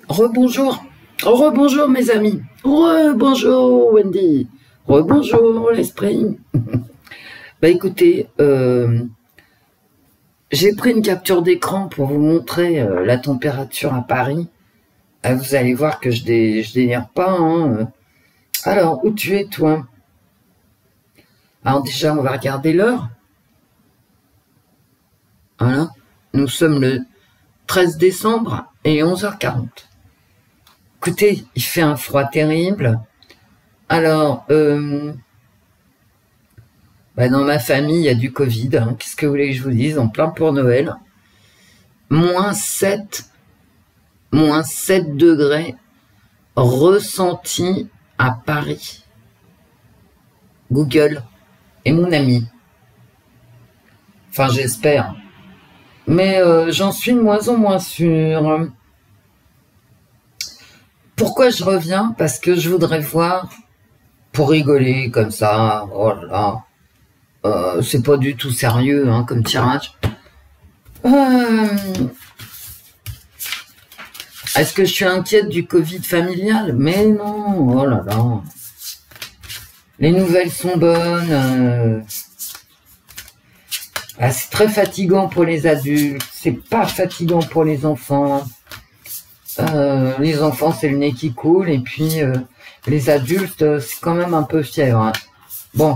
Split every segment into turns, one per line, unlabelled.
Rebonjour, rebonjour mes amis, rebonjour Wendy, rebonjour l'esprit. Bah écoutez, j'ai pris une capture d'écran pour vous montrer la température à Paris. Vous allez voir que je délire pas. Hein. Alors, où tu es toi? Alors déjà, on va regarder l'heure. Voilà, nous sommes le 13 décembre et 11h40. Écoutez, il fait un froid terrible. Alors, dans ma famille, il y a du Covid. Hein. Qu'est-ce que vous voulez que je vous dise? En plein pour Noël. -7 degrés ressentis à Paris. Google est mon ami. Enfin, j'espère. Mais j'en suis de moins en moins sûre. Pourquoi je reviens? Parce que je voudrais voir, pour rigoler comme ça, oh là là, c'est pas du tout sérieux hein, comme tirage. Est-ce que je suis inquiète du Covid familial? Mais non, oh là là. Les nouvelles sont bonnes. C'est très fatigant pour les adultes, c'est pas fatigant pour les enfants. Les enfants, c'est le nez qui coule, et puis les adultes, c'est quand même un peu fièvre. Hein. Bon,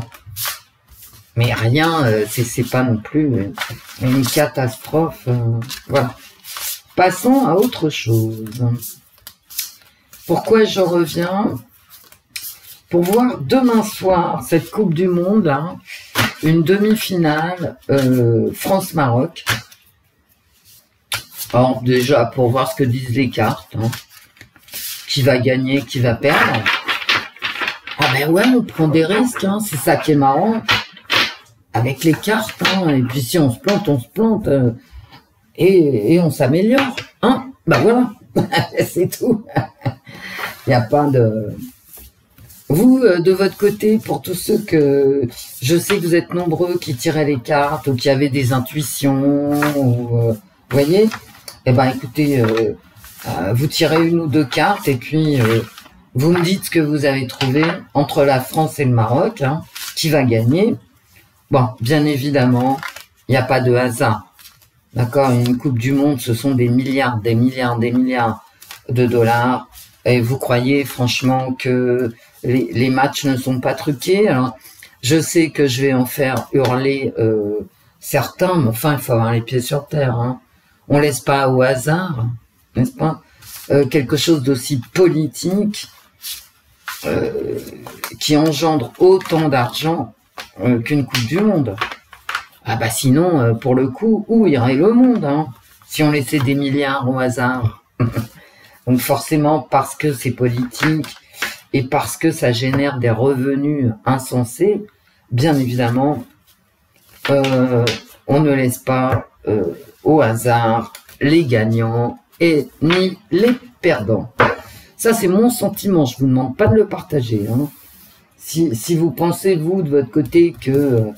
mais rien, c'est pas non plus une catastrophe. Voilà. Passons à autre chose. Pourquoi je reviens? Pour voir demain soir cette Coupe du Monde, hein, une demi-finale France-Maroc. Alors déjà, pour voir ce que disent les cartes, hein. Qui va gagner, qui va perdre. Ah ben ouais, on prend des risques, hein, c'est ça qui est marrant. Avec les cartes, hein, et puis si on se plante, on se plante. Et on s'améliore. Hein, ben voilà, c'est tout. Il n'y a pas de... Vous, de votre côté, pour tous ceux que... Je sais que vous êtes nombreux qui tiraient les cartes ou qui avaient des intuitions, ou, vous voyez? Eh ben, écoutez, vous tirez une ou deux cartes et puis vous me dites ce que vous avez trouvé entre la France et le Maroc, hein, qui va gagner. Bon, bien évidemment, il n'y a pas de hasard. D'accord? Une Coupe du Monde, ce sont des milliards, des milliards, des milliards de dollars. Et vous croyez franchement que les matchs ne sont pas truqués? Alors, je sais que je vais en faire hurler certains, mais enfin, il faut avoir les pieds sur terre. Hein. On laisse pas au hasard, n'est-ce pas, quelque chose d'aussi politique qui engendre autant d'argent qu'une Coupe du Monde. Ah bah sinon, pour le coup, où irait le monde hein, si on laissait des milliards au hasard? Donc forcément, parce que c'est politique et parce que ça génère des revenus insensés, bien évidemment, on ne laisse pas au hasard les gagnants et ni les perdants. Ça, c'est mon sentiment. Je vous demande pas de le partager. Hein. Si vous pensez, vous, de votre côté, que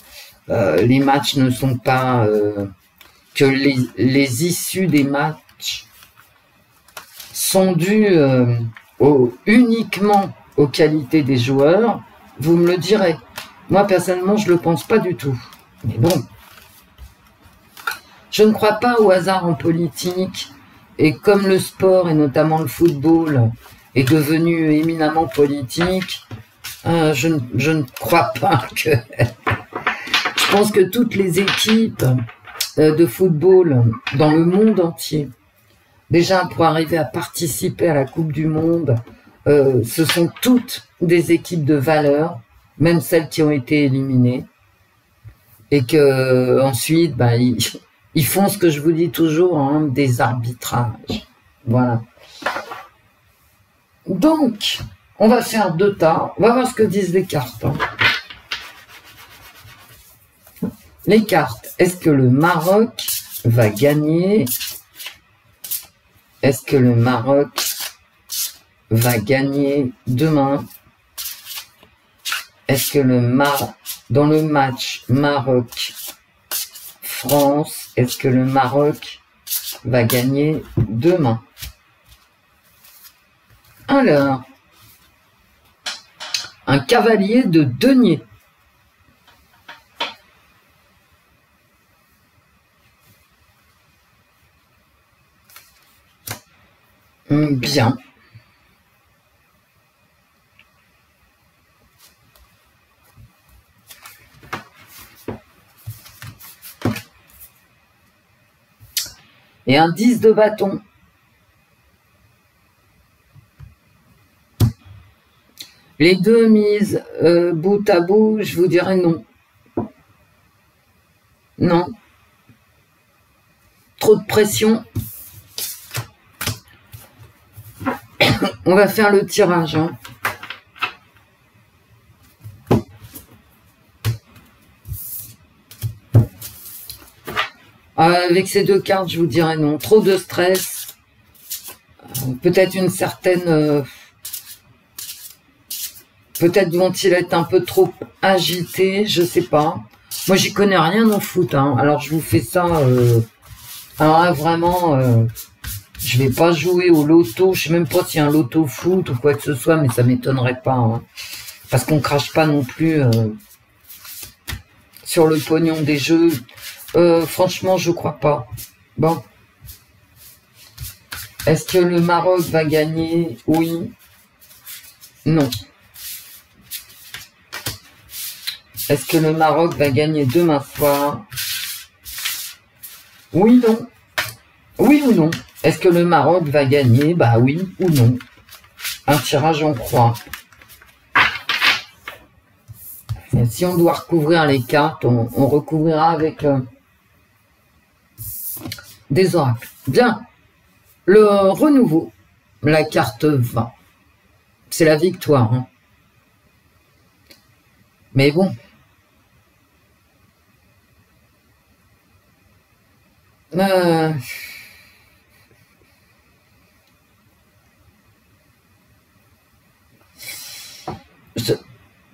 les matchs ne sont pas... que les issues des matchs sont dues uniquement aux qualités des joueurs, vous me le direz. Moi, personnellement, je le pense pas du tout. Mais bon... Je ne crois pas au hasard en politique, et comme le sport, et notamment le football, est devenu éminemment politique, je ne crois pas que... Je pense que toutes les équipes de football dans le monde entier, déjà pour arriver à participer à la Coupe du Monde, ce sont toutes des équipes de valeur, même celles qui ont été éliminées, et que ensuite, ils font ce que je vous dis toujours, hein, des arbitrages. Voilà. Donc, on va faire deux tas. On va voir ce que disent les cartes. Hein. Les cartes. Est-ce que le Maroc va gagner? Est-ce que le Maroc va gagner demain? Est-ce que dans le match Maroc-France, est-ce que le Maroc va gagner demain? Alors, un cavalier de denier. Bien. Et un 10 de bâton. Les deux mises bout à bout, je vous dirais non. Non. Trop de pression. On va faire le tirage. Hein. Avec ces deux cartes, je vous dirais non. Trop de stress. Peut-être une certaine... peut-être vont-ils être un peu trop agités, je sais pas. Moi, j'y connais rien en foot. Hein. Alors, je vous fais ça... alors là, vraiment... je vais pas jouer au loto. Je sais même pas s'il y a un loto foot ou quoi que ce soit, mais ça m'étonnerait pas. Hein. Parce qu'on crache pas non plus sur le pognon des jeux. Franchement, je crois pas. Bon. Est-ce que le Maroc va gagner? Oui. Non. Est-ce que le Maroc va gagner demain soir? Oui, non. Oui ou non? Est-ce que le Maroc va gagner? Bah oui ou non. Un tirage en croix. Et si on doit recouvrir les cartes, on recouvrira avec des oracles. Bien. Le renouveau. La carte 20. C'est la victoire. Hein. Mais bon.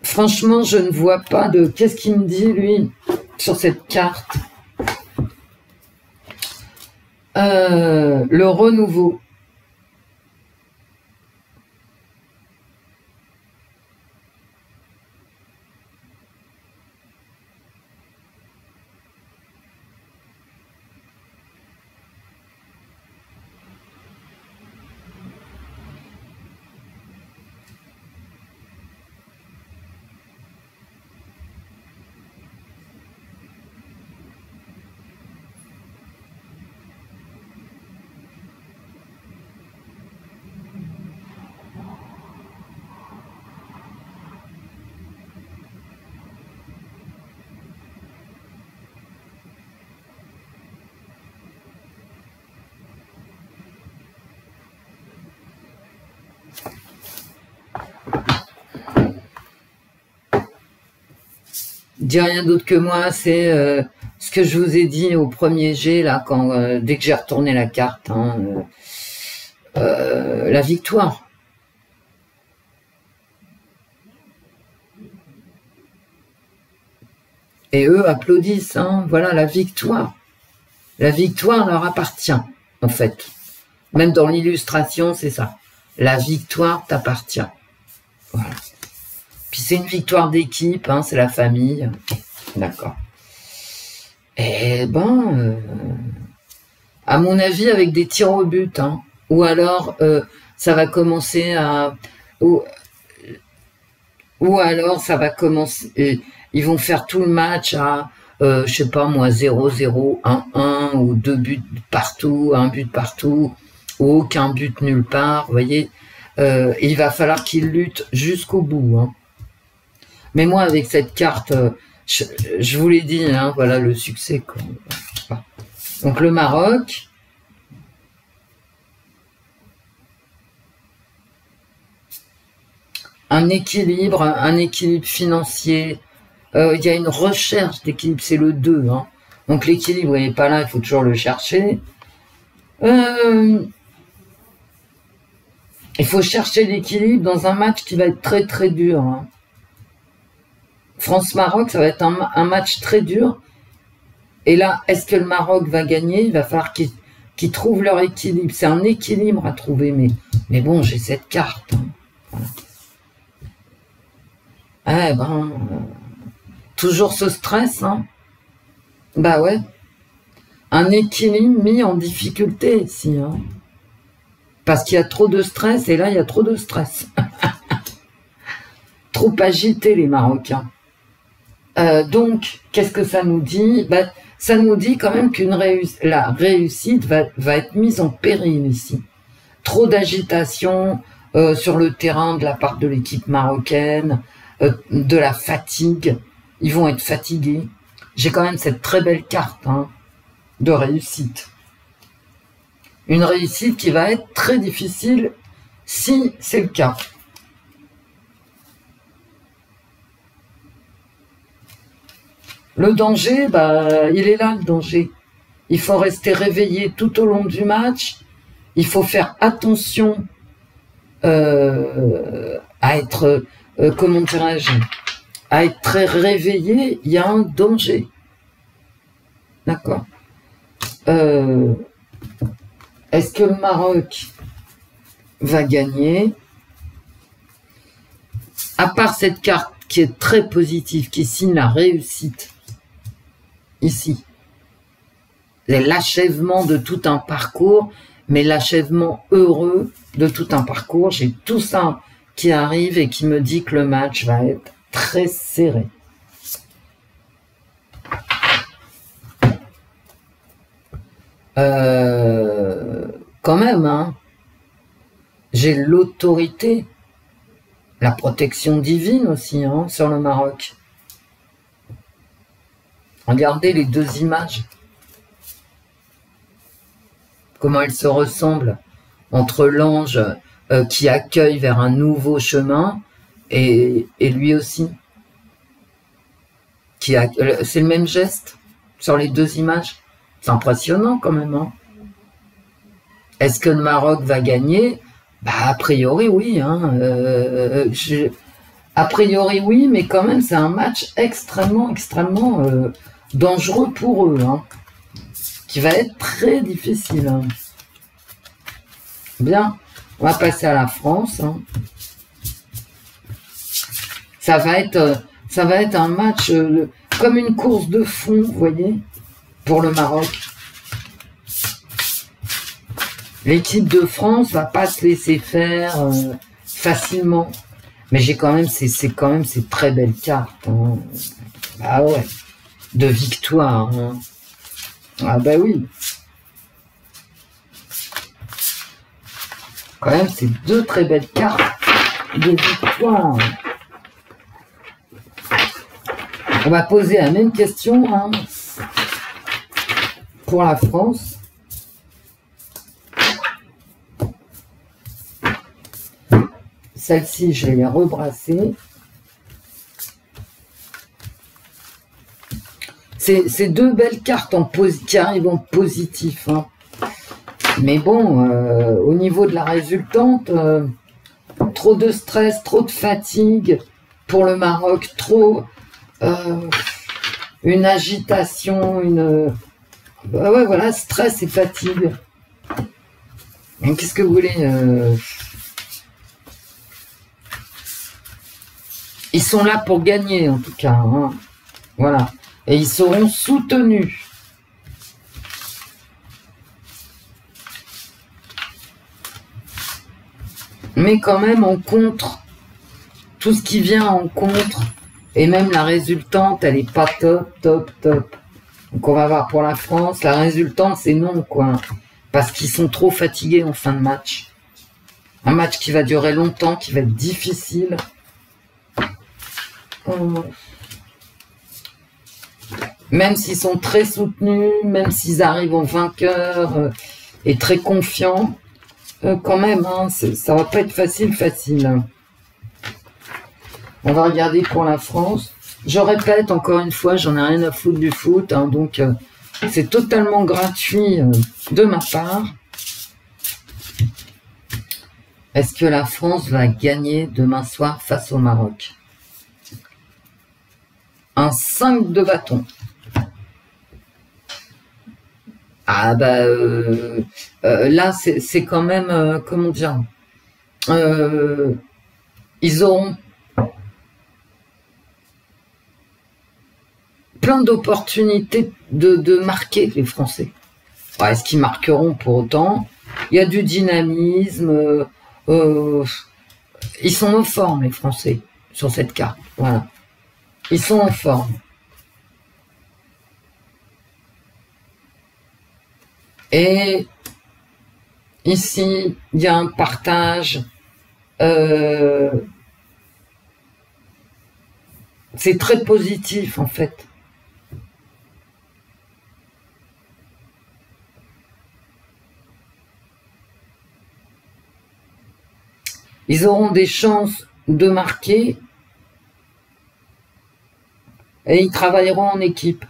Franchement, je ne vois pas de... Qu'est-ce qu'il me dit, lui, sur cette carte? Le renouveau. Dis rien d'autre que moi, c'est ce que je vous ai dit au premier jet, là, quand dès que j'ai retourné la carte, hein, la victoire. Et eux applaudissent, hein, voilà, la victoire. La victoire leur appartient, en fait. Même dans l'illustration, c'est ça. La victoire t'appartient. Voilà. Puis c'est une victoire d'équipe, hein, c'est la famille. D'accord. Eh ben, à mon avis, avec des tirs au but, hein. Ou alors, ça va commencer à... Ou alors, ça va commencer... ils vont faire tout le match à, je sais pas moi, 0-0, 1-1, ou 2 buts partout, 1 but partout, ou aucun but nulle part, vous voyez. Il va falloir qu'ils luttent jusqu'au bout, hein. Mais moi, avec cette carte, je vous l'ai dit, hein, voilà le succès. Quoi. Donc le Maroc. Un équilibre financier. Il y a une recherche d'équilibre, c'est le 2. Hein. Donc l'équilibre n'est pas là, il faut toujours le chercher. Il faut chercher l'équilibre dans un match qui va être très très dur. Hein. France-Maroc, ça va être un match très dur. Et là, est-ce que le Maroc va gagner? Il va falloir qu'ils trouvent leur équilibre. C'est un équilibre à trouver, mais Mais bon, j'ai cette carte. Hein. Voilà. Eh ben, toujours ce stress. Hein. Bah ouais. Un équilibre mis en difficulté ici. Hein. Parce qu'il y a trop de stress, et là, il y a trop de stress. Trop agités, les Marocains. Donc, qu'est-ce que ça nous dit? Bah, ça nous dit quand même qu'une la réussite va être mise en péril ici. Trop d'agitation sur le terrain de la part de l'équipe marocaine, de la fatigue. Ils vont être fatigués. J'ai quand même cette très belle carte hein, de réussite. Une réussite qui va être très difficile si c'est le cas. Le danger, bah, il est là le danger. Il faut rester réveillé tout au long du match. Il faut faire attention à être, comment dirais-je, à être très réveillé. Il y a un danger. D'accord. Est-ce que le Maroc va gagner? À part cette carte qui est très positive, qui signe la réussite, ici, c'est l'achèvement de tout un parcours, mais l'achèvement heureux de tout un parcours. J'ai tout ça qui arrive et qui me dit que le match va être très serré. Quand même, hein, j'ai l'autorité, la protection divine aussi hein, sur le Maroc. Regardez les deux images. Comment elles se ressemblent entre l'ange qui accueille vers un nouveau chemin et lui aussi. C'est le même geste sur les deux images. C'est impressionnant quand même. Hein. Est-ce que le Maroc va gagner? Bah, a priori oui. Hein. A priori oui, mais quand même c'est un match extrêmement dangereux pour eux. Hein. Qui va être très difficile. Hein. Bien, on va passer à la France. Hein. Ça va être un match comme une course de fond, vous voyez, pour le Maroc. L'équipe de France va pas se laisser faire facilement. Mais j'ai quand même, c'est quand même ces très belles cartes. Hein. Ah ouais, de victoire. Hein. Ah bah oui. Quand même, c'est deux très belles cartes de victoire. On va poser la même question hein, pour la France. Celle-ci, je vais les rebrasser. C'est deux belles cartes qui arrivent en positif. Hein. Mais bon, au niveau de la résultante, trop de stress, trop de fatigue pour le Maroc, trop une agitation, bah ouais, voilà, stress et fatigue. Qu'est-ce que vous voulez Ils sont là pour gagner, en tout cas. Hein. Voilà. Et ils seront soutenus. Mais quand même, on contre tout ce qui vient en contre. Et même la résultante, elle n'est pas top. Donc on va voir pour la France. La résultante, c'est non, quoi. Parce qu'ils sont trop fatigués en fin de match. Un match qui va durer longtemps, qui va être difficile. Même s'ils sont très soutenus, même s'ils arrivent en vainqueur et très confiants, quand même, hein, ça va pas être facile. On va regarder pour la France. Je répète encore une fois, j'en ai rien à foutre du foot, hein, donc c'est totalement gratuit de ma part. Est-ce que la France va gagner demain soir face au Maroc? Un 5 de bâton. Ah bah là c'est quand même comment dire, ils auront plein d'opportunités de marquer, les Français. Ouais, est-ce qu'ils marqueront pour autant? Il y a du dynamisme. Ils sont en forme, les Français, sur cette carte. Voilà. Ils sont en forme. Et ici, il y a un partage. C'est très positif, en fait. Ils auront des chances de marquer et ils travailleront en équipe.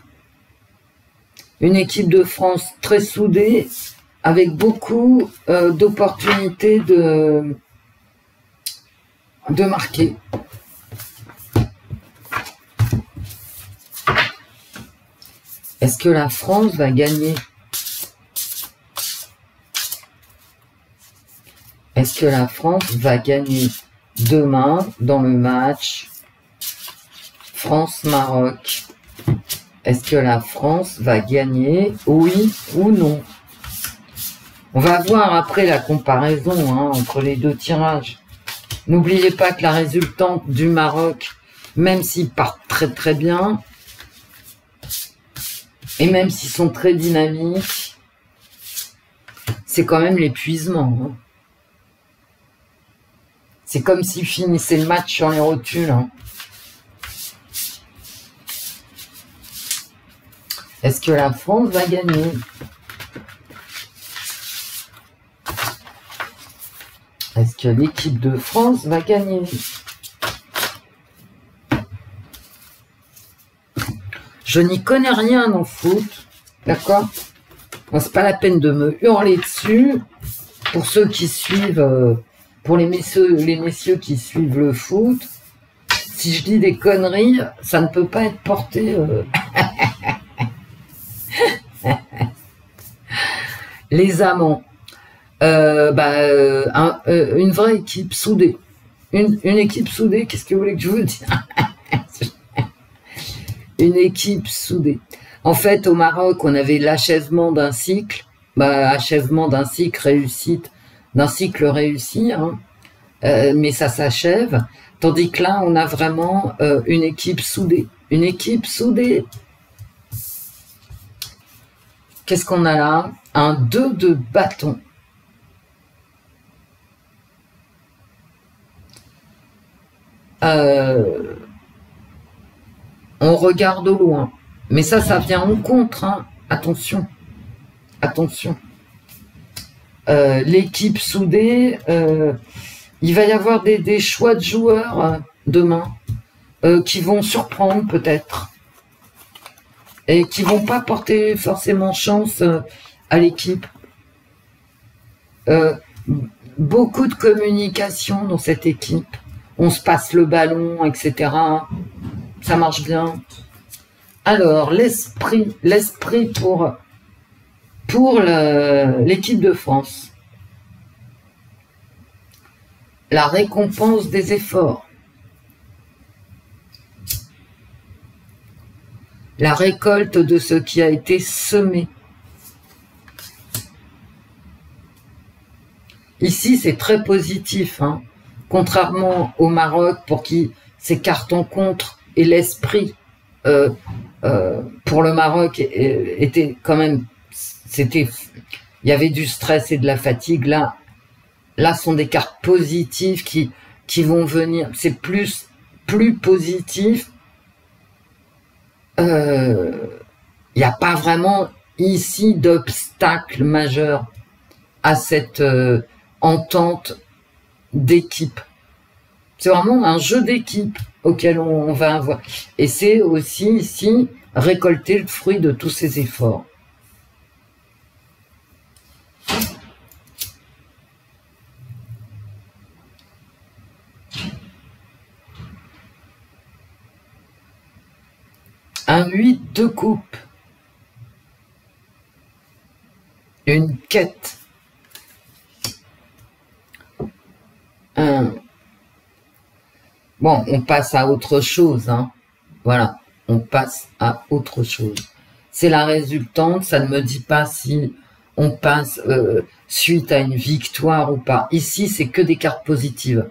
Une équipe de France très soudée avec beaucoup d'opportunités de marquer. Est-ce que la France va gagner? Est-ce que la France va gagner demain dans le match France-Maroc? Est-ce que la France va gagner, oui ou non? On va voir après la comparaison entre les deux tirages. N'oubliez pas que la résultante du Maroc, même s'ils partent très très bien, et même s'ils sont très dynamiques, c'est quand même l'épuisement. C'est comme s'ils finissaient le match sur les rotules. Est-ce que la France va gagner? Est-ce que l'équipe de France va gagner? Je n'y connais rien en foot, d'accord? Bon, c'est pas la peine de me hurler dessus. Pour ceux qui suivent, pour les messieurs qui suivent le foot, si je dis des conneries, ça ne peut pas être porté. Les amants. Une vraie équipe soudée. Une équipe soudée, qu'est-ce que vous voulez que je vous dise? Une équipe soudée. En fait, au Maroc, on avait l'achèvement d'un cycle. Achèvement d'un cycle, réussite, d'un cycle réussi, mais ça s'achève. Tandis que là, on a vraiment une équipe soudée. Une équipe soudée. Qu'est-ce qu'on a là? Un 2 de bâton. On regarde au loin. Mais ça vient en contre. Attention. Attention. L'équipe soudée, il va y avoir des choix de joueurs demain qui vont surprendre peut-être et qui vont pas porter forcément chance à l'équipe. Beaucoup de communication dans cette équipe. On se passe le ballon, etc. Ça marche bien. Alors, l'esprit pour l'équipe de France. La récompense des efforts. La récolte de ce qui a été semé. Ici, c'est très positif, contrairement au Maroc, pour qui ces cartes en contre et l'esprit pour le Maroc était quand même, il y avait du stress et de la fatigue. Là sont des cartes positives qui vont venir. C'est plus positif. Il n'y a pas vraiment ici d'obstacle majeur à cette entente d'équipe. C'est vraiment un jeu d'équipe auquel on va avoir. Et c'est aussi ici récolter le fruit de tous ces efforts. Un 8 de coupe. Une quête. Bon, on passe à autre chose, hein. Voilà, on passe à autre chose. C'est la résultante, ça ne me dit pas si on passe suite à une victoire ou pas. Ici, c'est que des cartes positives.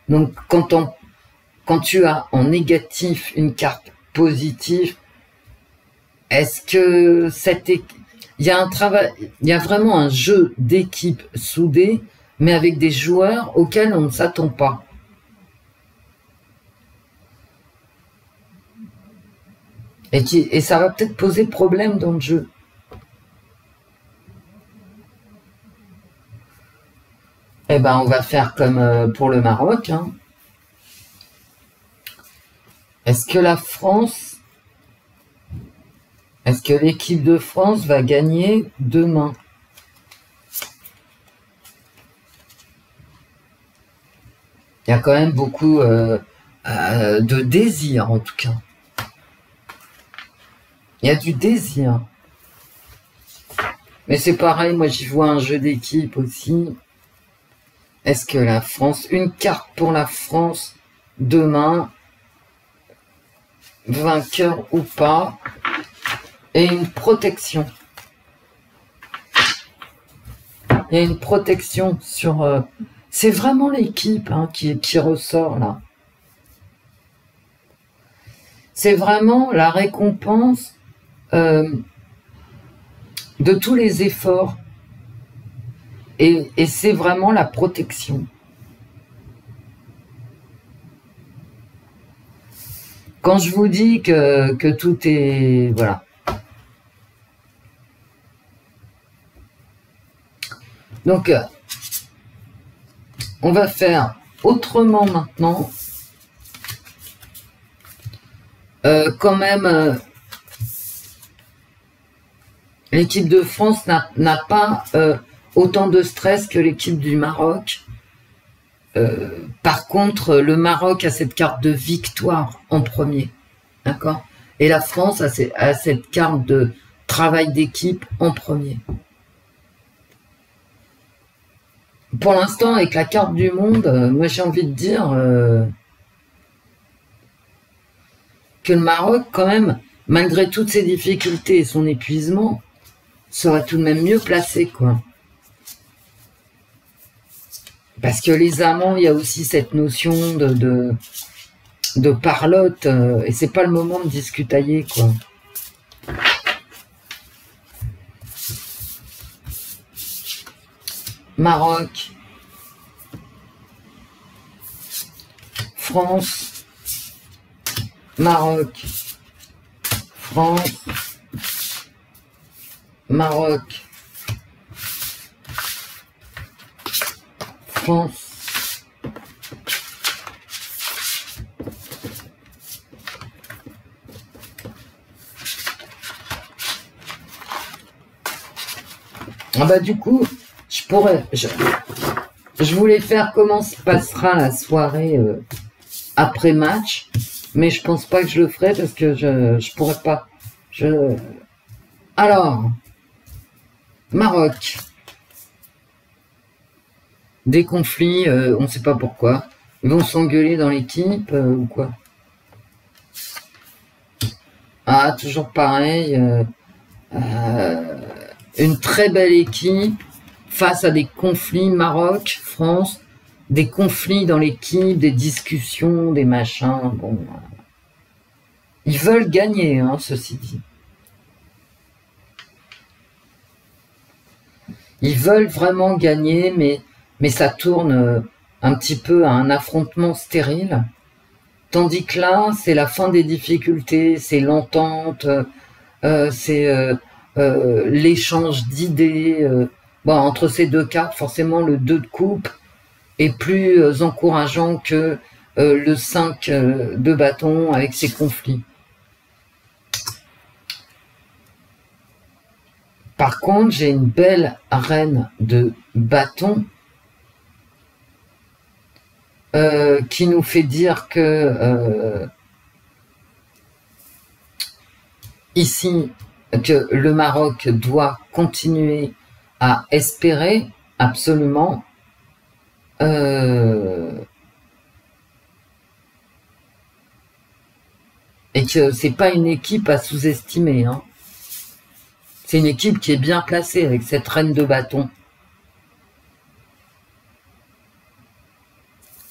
Donc, quand tu as en négatif une carte positive, est-ce que il y a un travail, il y a vraiment un jeu d'équipe soudé, mais avec des joueurs auxquels on ne s'attend pas. Et ça va peut-être poser problème dans le jeu. Eh ben, on va faire comme pour le Maroc. Hein. Est-ce que l'équipe de France va gagner demain? Il y a quand même beaucoup de désir, en tout cas. Il y a du désir. Mais c'est pareil, moi j'y vois un jeu d'équipe aussi. Est-ce que la France, une carte pour la France demain, vainqueur ou pas, et une protection. Il y a une protection sur... c'est vraiment l'équipe hein, qui ressort là. C'est vraiment la récompense de tous les efforts. Et c'est vraiment la protection. Quand je vous dis que tout est... Voilà. Donc, on va faire autrement maintenant. Quand même, l'équipe de France n'a pas autant de stress que l'équipe du Maroc. Par contre, le Maroc a cette carte de victoire en premier. D'accord? Et la France a cette carte de travail d'équipe en premier. Pour l'instant, avec la carte du monde, moi j'ai envie de dire que le Maroc, quand même, malgré toutes ses difficultés et son épuisement, serait tout de même mieux placé, quoi. Parce que les amants, il y a aussi cette notion de parlotte, et c'est pas le moment de discutailler, quoi. Maroc, France, Maroc, France, Maroc, France. Ah bah du coup, je voulais faire comment se passera la soirée après match, mais je pense pas que je le ferai parce que je pourrais pas. Alors, Maroc. Des conflits, on ne sait pas pourquoi. Ils vont s'engueuler dans l'équipe ou quoi? Ah, toujours pareil. Une très belle équipe face à des conflits, Maroc, France, des conflits dans l'équipe, des discussions, des machins. Bon, ils veulent gagner, hein, ceci dit. Ils veulent vraiment gagner, mais ça tourne un petit peu à un affrontement stérile. Tandis que là, c'est la fin des difficultés, c'est l'entente, c'est l'échange d'idées. Bon, entre ces deux cartes, forcément, le 2 de coupe est plus encourageant que le 5 de bâton avec ses conflits. Par contre, j'ai une belle reine de bâton qui nous fait dire que ici, que le Maroc doit continuer à espérer absolument Et que c'est pas une équipe à sous-estimer, hein. C'est une équipe qui est bien placée avec cette reine de bâton.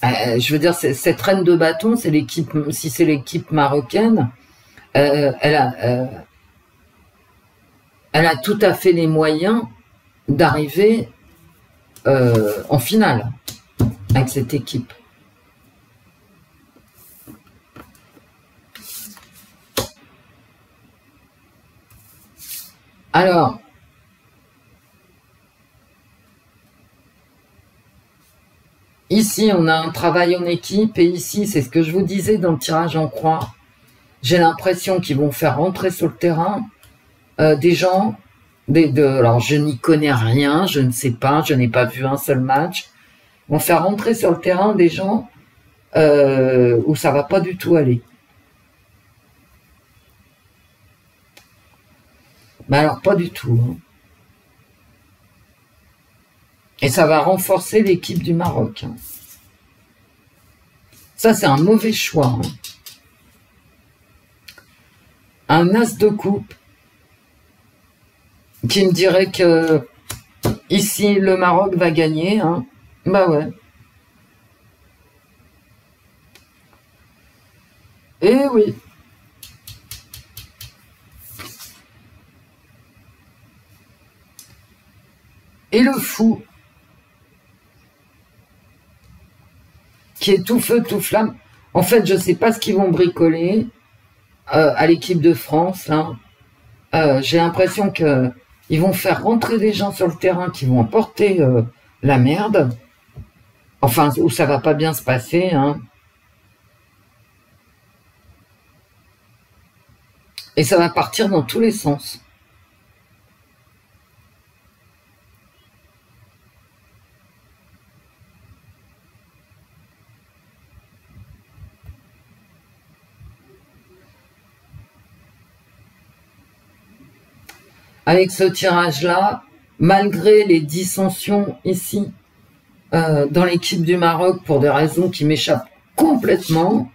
Je veux dire, cette reine de bâton, c'est l'équipe, si c'est l'équipe marocaine, elle a tout à fait les moyens d'arriver en finale avec cette équipe. Alors, ici, on a un travail en équipe, et ici, c'est ce que je vous disais dans le tirage en croix. J'ai l'impression qu'ils vont faire rentrer sur le terrain des gens, alors je n'y connais rien, je ne sais pas, je n'ai pas vu un seul match. Ils vont faire rentrer sur le terrain des gens où ça va pas du tout aller. Mais alors, pas du tout. Hein. Et ça va renforcer l'équipe du Maroc. Hein. Ça, c'est un mauvais choix. Hein. Un as de coupe qui me dirait que ici, le Maroc va gagner. Hein. Bah ouais. Eh oui. Et le fou, qui est tout feu, tout flamme. En fait, je ne sais pas ce qu'ils vont bricoler à l'équipe de France. Hein. J'ai l'impression qu'ils vont faire rentrer des gens sur le terrain qui vont emporter la merde. Enfin, où ça va pas bien se passer. Hein. Et ça va partir dans tous les sens. Avec ce tirage-là, malgré les dissensions ici, dans l'équipe du Maroc, pour des raisons qui m'échappent complètement,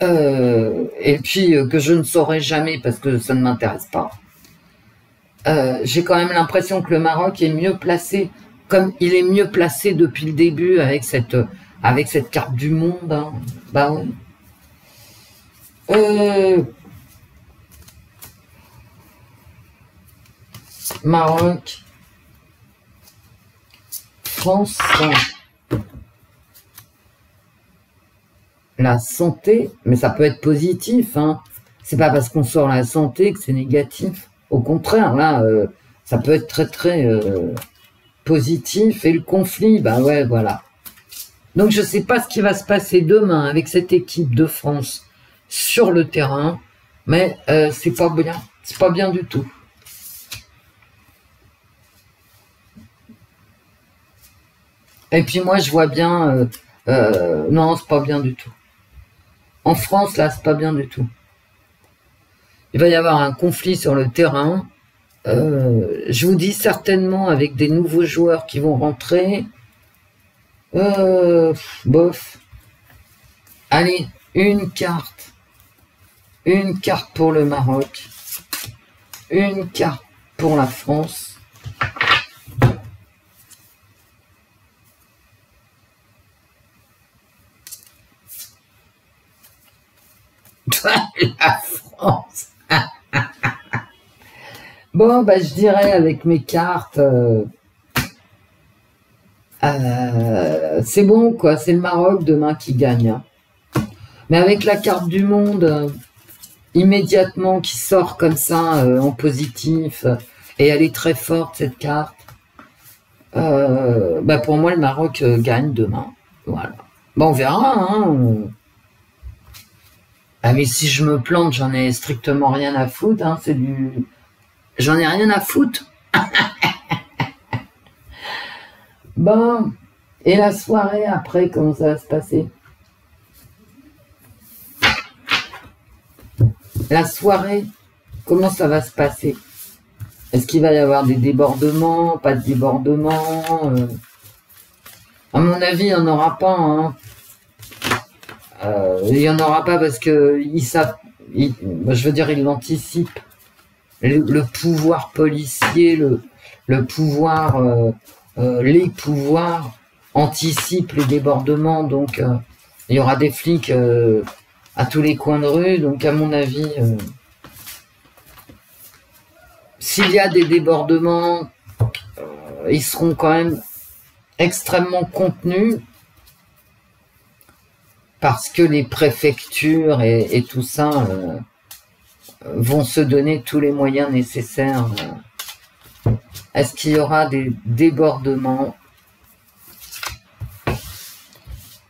et puis que je ne saurai jamais parce que ça ne m'intéresse pas, j'ai quand même l'impression que le Maroc est mieux placé, comme il est mieux placé depuis le début avec cette carte du monde. Hein. Bah ouais. Maroc, France, la santé, mais ça peut être positif, hein. C'est pas parce qu'on sort la santé que c'est négatif. Au contraire, là, ça peut être très très positif. Et le conflit, bah ouais, voilà. Donc je sais pas ce qui va se passer demain avec cette équipe de France sur le terrain, mais c'est pas bien du tout. Et puis moi, je vois bien... non, c'est pas bien du tout. En France, là, c'est pas bien du tout. Il va y avoir un conflit sur le terrain. Je vous dis certainement avec des nouveaux joueurs qui vont rentrer. Bof. Allez, une carte. Une carte pour le Maroc. Une carte pour la France. La France. Bon, bah, je dirais avec mes cartes, c'est bon, quoi. C'est le Maroc demain qui gagne. Hein. Mais avec la carte du monde, immédiatement, qui sort comme ça, en positif, et elle est très forte, cette carte, bah, pour moi, le Maroc gagne demain. Voilà. Bon, on verra, hein. Ah mais si je me plante, j'en ai strictement rien à foutre, hein, c'est du... J'en ai rien à foutre. Bon, et la soirée après, comment ça va se passer? La soirée, comment ça va se passer? Est-ce qu'il va y avoir des débordements, pas de débordements À mon avis, il n'y en aura pas. Hein. Il n'y en aura pas parce que je veux dire, ils l'anticipent. Le pouvoir policier, le pouvoir, les pouvoirs anticipent les débordements. Donc, il y aura des flics à tous les coins de rue. Donc, à mon avis, s'il y a des débordements, ils seront quand même extrêmement contenus parce que les préfectures et tout ça vont se donner tous les moyens nécessaires. Est-ce qu'il y aura des débordements?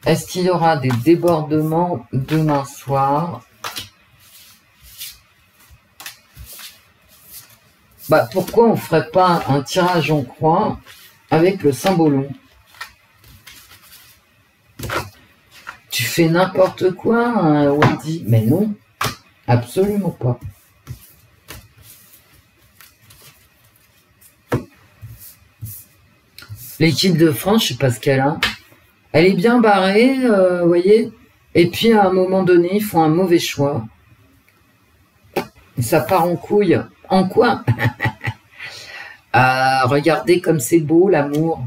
Est-ce qu'il y aura des débordements demain soir? Bah, pourquoi on ferait pas un tirage en croix avec le symbolon? Tu fais n'importe quoi, hein, Wendy? Mais non, absolument pas. L'équipe de France, je sais pas ce qu'elle a. Elle est bien barrée, vous voyez. Et puis, à un moment donné, ils font un mauvais choix. Et ça part en couille. En quoi? Regardez comme c'est beau, l'amour.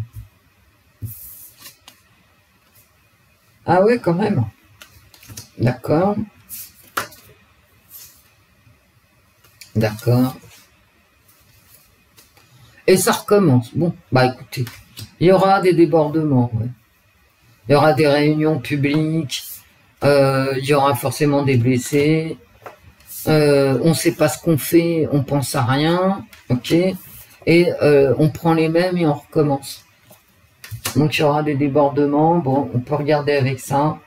Ah ouais, quand même. D'accord. D'accord. Et ça recommence. Bon, bah écoutez, il y aura des débordements. Ouais. Il y aura des réunions publiques. Il y aura forcément des blessés. On ne sait pas ce qu'on fait, on pense à rien. Ok. Et on prend les mêmes et on recommence. Donc il y aura des débordements. Bon, on peut regarder avec ça.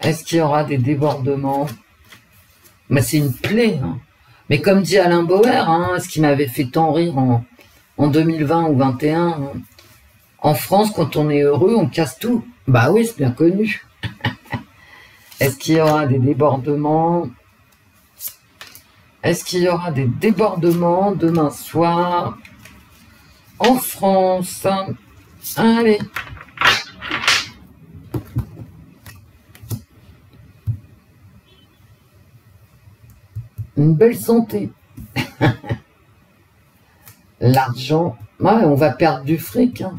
Est-ce qu'il y aura des débordements? Mais c'est une plaie. Hein. Mais comme dit Alain Bauer, hein, ce qui m'avait fait tant rire en 2020 ou 2021, hein, en France, quand on est heureux, on casse tout. Bah oui, c'est bien connu. Est-ce qu'il y aura des débordements? Est-ce qu'il y aura des débordements demain soir en France? Allez. Une belle santé. L'argent. Ouais, on va perdre du fric. Hein.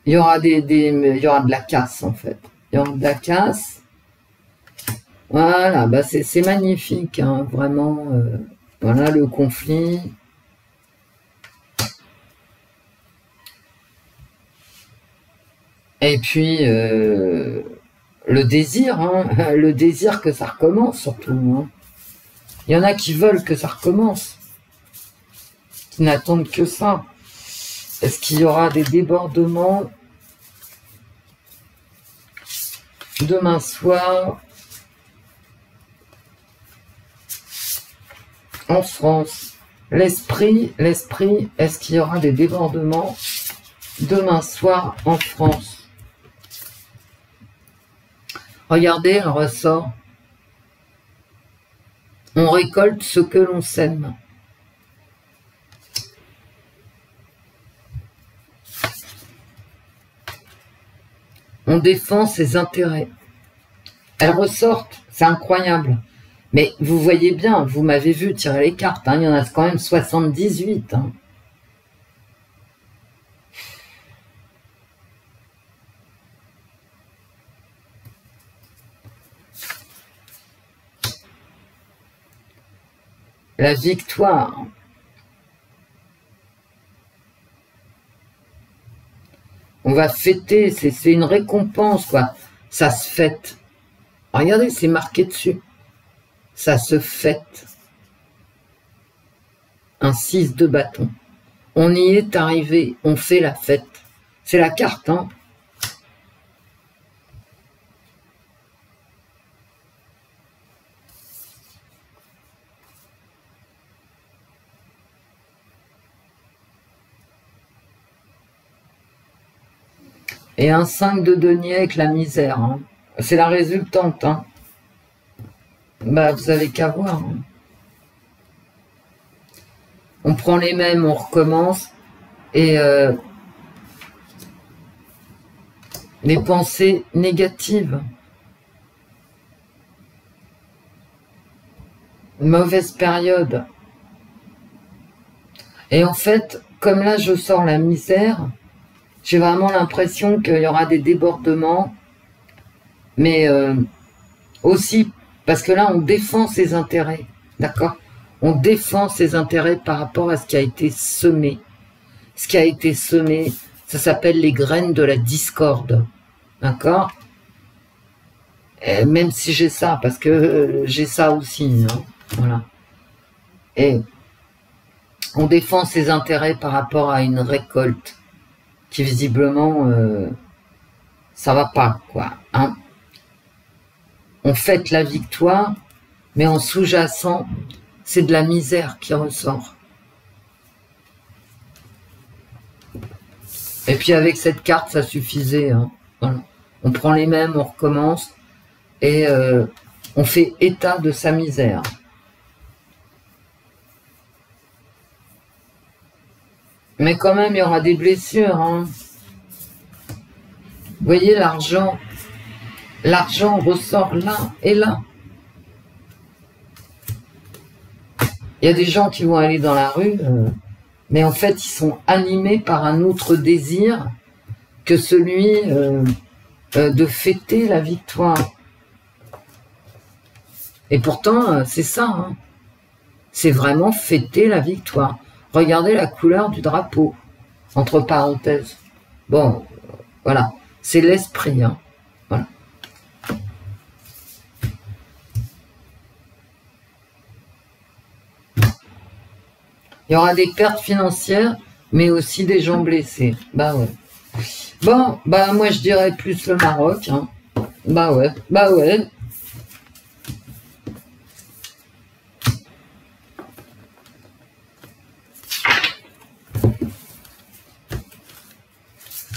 Il y aura il y aura de la casse en fait. Il y aura de la casse. Voilà, bah c'est magnifique, hein, vraiment. Voilà le conflit. Et puis le désir, hein, le désir que ça recommence surtout. Hein. Il y en a qui veulent que ça recommence, qui n'attendent que ça. Est-ce qu'il y aura des débordements demain soir en France? L'esprit, est-ce qu'il y aura des débordements demain soir en France? Regardez, elle ressort. On récolte ce que l'on sème. On défend ses intérêts. Elles ressortent, c'est incroyable. Mais vous voyez bien, vous m'avez vu tirer les cartes, hein, il y en a quand même 78. Hein. La victoire. On va fêter, c'est une récompense, quoi. Ça se fête. Regardez, c'est marqué dessus. Ça se fête. Un 6 de bâton. On y est arrivé, on fait la fête. C'est la carte, hein. Et un 5 de denier avec la misère. Hein. C'est la résultante. Hein. Bah, vous avez qu'à voir. Hein. On prend les mêmes, on recommence. Et des pensées négatives. Mauvaise période. Et en fait, comme là je sors la misère, j'ai vraiment l'impression qu'il y aura des débordements, mais aussi parce que là on défend ses intérêts, d'accord? On défend ses intérêts par rapport à ce qui a été semé. Ce qui a été semé, ça s'appelle les graines de la discorde, d'accord? Même si j'ai ça, parce que j'ai ça aussi, hein, voilà. Et on défend ses intérêts par rapport à une récolte qui visiblement ça va pas, quoi, hein. On fête la victoire, mais en sous-jacent, c'est de la misère qui ressort. Et puis avec cette carte, ça suffisait, hein. Voilà. On prend les mêmes, on recommence, et on fait état de sa misère. Mais quand même, il y aura des blessures, hein. Vous voyez, l'argent ressort là et là. Il y a des gens qui vont aller dans la rue, mais en fait, ils sont animés par un autre désir que celui de fêter la victoire. Et pourtant, c'est ça, hein. C'est vraiment fêter la victoire. Regardez la couleur du drapeau, entre parenthèses. Bon, voilà, c'est l'esprit, hein. Voilà. Il y aura des pertes financières, mais aussi des gens blessés. Bah ouais. Bon, bah moi je dirais plus le Maroc, hein. Bah ouais, bah ouais.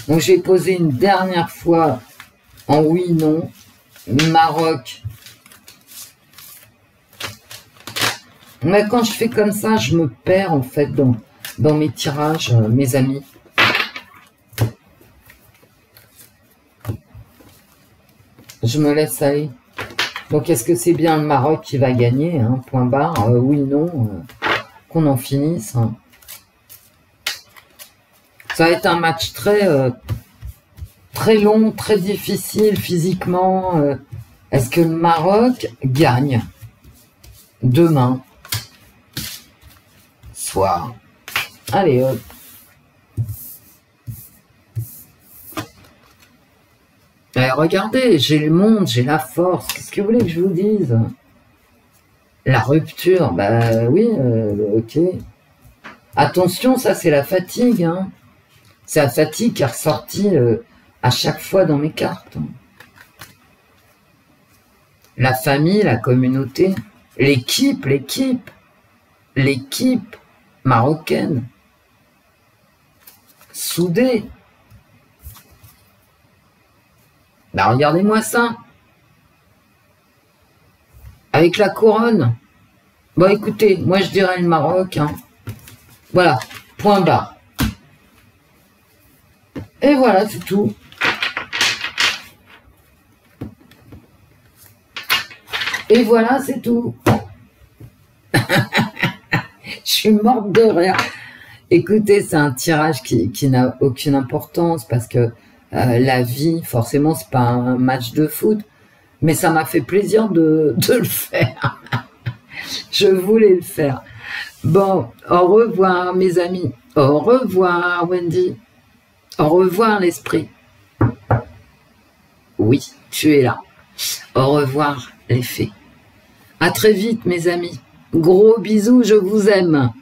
Donc j'ai posé une dernière fois en oui, non, Maroc. Mais quand je fais comme ça, je me perds en fait dans mes tirages, mes amis. Je me laisse aller. Donc est-ce que c'est bien le Maroc qui va gagner, hein, point barre, oui, non, qu'on en finisse, hein. Ça va être un match très long, très difficile physiquement. Est-ce que le Maroc gagne demain soir? Allez, hop. Regardez, j'ai le monde, j'ai la force. Qu'est-ce que vous voulez que je vous dise? La rupture, bah oui, ok. Attention, ça c'est la fatigue, hein. C'est la fatigue qui est ressortie à chaque fois dans mes cartes. La famille, la communauté, l'équipe marocaine, soudée. Bah regardez-moi ça. Avec la couronne. Bon écoutez, moi je dirais le Maroc, hein. Voilà, point barre. Et voilà, c'est tout. Et voilà, c'est tout. Je suis morte de rire. Écoutez, c'est un tirage qui n'a aucune importance parce que la vie, forcément, c'est pas un match de foot, mais ça m'a fait plaisir de le faire. Je voulais le faire. Bon, au revoir, mes amis. Au revoir, Wendy. Au revoir, l'esprit. Oui, tu es là. Au revoir, les fées. À très vite, mes amis. Gros bisous, je vous aime.